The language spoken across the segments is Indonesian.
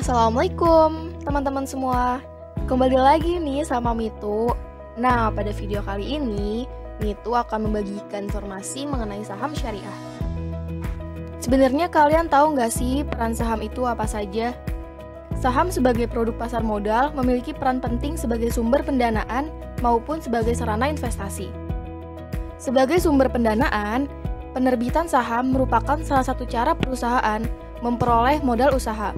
Assalamualaikum teman-teman semua. Kembali lagi nih sama Mitu. Nah, pada video kali ini Mitu akan membagikan informasi mengenai saham syariah. Sebenarnya kalian tahu nggak sih peran saham itu apa saja? Saham sebagai produk pasar modal memiliki peran penting sebagai sumber pendanaan maupun sebagai sarana investasi. Sebagai sumber pendanaan, penerbitan saham merupakan salah satu cara perusahaan memperoleh modal usaha.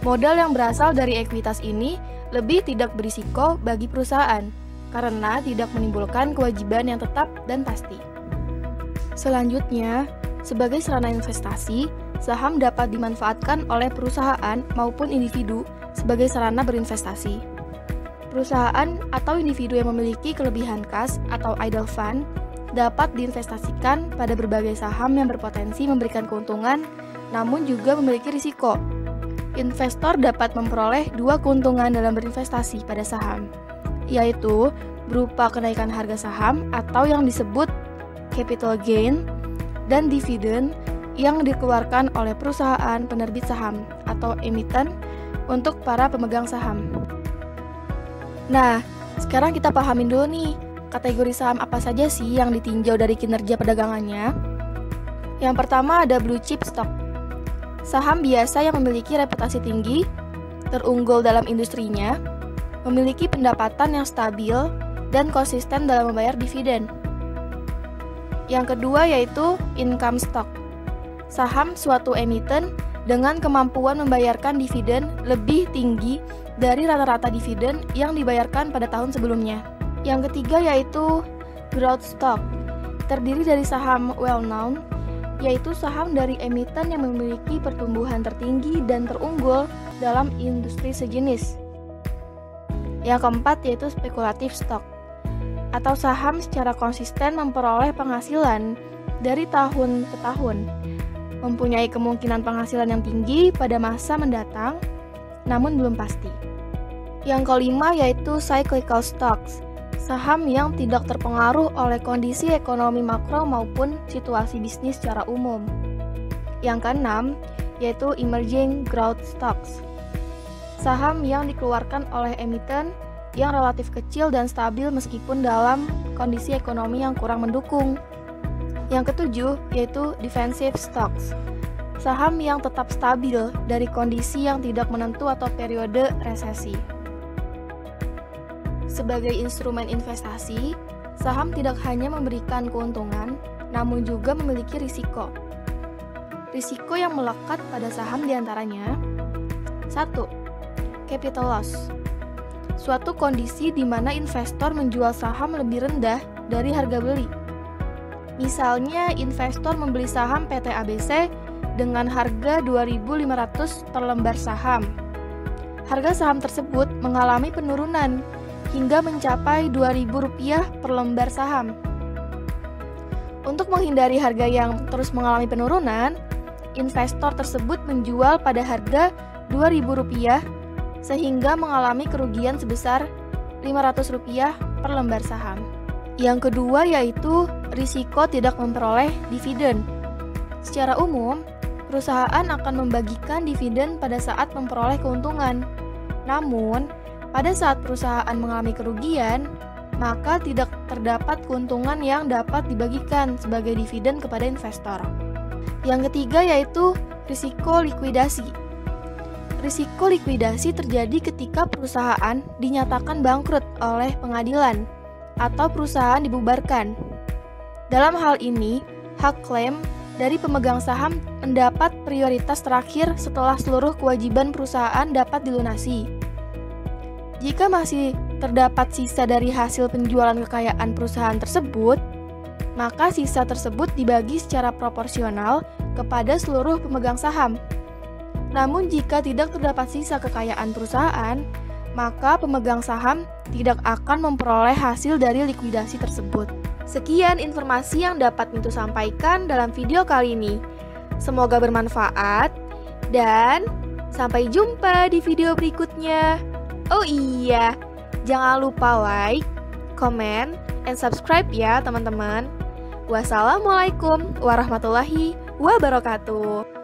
Modal yang berasal dari ekuitas ini lebih tidak berisiko bagi perusahaan karena tidak menimbulkan kewajiban yang tetap dan pasti. Selanjutnya, sebagai sarana investasi, saham dapat dimanfaatkan oleh perusahaan maupun individu sebagai sarana berinvestasi. Perusahaan atau individu yang memiliki kelebihan kas atau idle fund dapat diinvestasikan pada berbagai saham yang berpotensi memberikan keuntungan namun juga memiliki risiko. Investor dapat memperoleh dua keuntungan dalam berinvestasi pada saham, yaitu berupa kenaikan harga saham atau yang disebut capital gain dan dividen yang dikeluarkan oleh perusahaan penerbit saham atau emiten untuk para pemegang saham. Nah, sekarang kita pahamin dulu nih, kategori saham apa saja sih yang ditinjau dari kinerja perdagangannya. Yang pertama ada blue chip stock. Saham biasa yang memiliki reputasi tinggi, terunggul dalam industrinya, memiliki pendapatan yang stabil, dan konsisten dalam membayar dividen. Yang kedua yaitu income stock. Saham suatu emiten dengan kemampuan membayarkan dividen lebih tinggi dari rata-rata dividen yang dibayarkan pada tahun sebelumnya. Yang ketiga yaitu growth stock. Terdiri dari saham well-known, yaitu saham dari emiten yang memiliki pertumbuhan tertinggi dan terunggul dalam industri sejenis. Yang keempat yaitu spekulatif stock, atau saham secara konsisten memperoleh penghasilan dari tahun ke tahun, mempunyai kemungkinan penghasilan yang tinggi pada masa mendatang, namun belum pasti. Yang kelima yaitu cyclical stocks, saham yang tidak terpengaruh oleh kondisi ekonomi makro maupun situasi bisnis secara umum. Yang keenam, yaitu emerging growth stocks. Saham yang dikeluarkan oleh emiten yang relatif kecil dan stabil meskipun dalam kondisi ekonomi yang kurang mendukung. Yang ketujuh, yaitu defensive stocks. Saham yang tetap stabil dari kondisi yang tidak menentu atau periode resesi. Sebagai instrumen investasi, saham tidak hanya memberikan keuntungan, namun juga memiliki risiko. Risiko yang melekat pada saham diantaranya: 1. Capital loss. Suatu kondisi di mana investor menjual saham lebih rendah dari harga beli. Misalnya, investor membeli saham PT ABC dengan harga 2.500 per lembar saham. Harga saham tersebut mengalami penurunan hingga mencapai Rp2.000 per lembar saham. Untuk menghindari harga yang terus mengalami penurunan, investor tersebut menjual pada harga Rp2.000 sehingga mengalami kerugian sebesar Rp500 per lembar saham. Yang kedua yaitu risiko tidak memperoleh dividen. Secara umum, perusahaan akan membagikan dividen pada saat memperoleh keuntungan. Namun, pada saat perusahaan mengalami kerugian, maka tidak terdapat keuntungan yang dapat dibagikan sebagai dividen kepada investor. Yang ketiga yaitu risiko likuidasi. Risiko likuidasi terjadi ketika perusahaan dinyatakan bangkrut oleh pengadilan atau perusahaan dibubarkan. Dalam hal ini, hak klaim dari pemegang saham mendapat prioritas terakhir setelah seluruh kewajiban perusahaan dapat dilunasi. Jika masih terdapat sisa dari hasil penjualan kekayaan perusahaan tersebut, maka sisa tersebut dibagi secara proporsional kepada seluruh pemegang saham. Namun jika tidak terdapat sisa kekayaan perusahaan, maka pemegang saham tidak akan memperoleh hasil dari likuidasi tersebut. Sekian informasi yang dapat Mitu sampaikan dalam video kali ini. Semoga bermanfaat dan sampai jumpa di video berikutnya. Oh iya, jangan lupa like, comment, and subscribe ya teman-teman. Wassalamualaikum warahmatullahi wabarakatuh.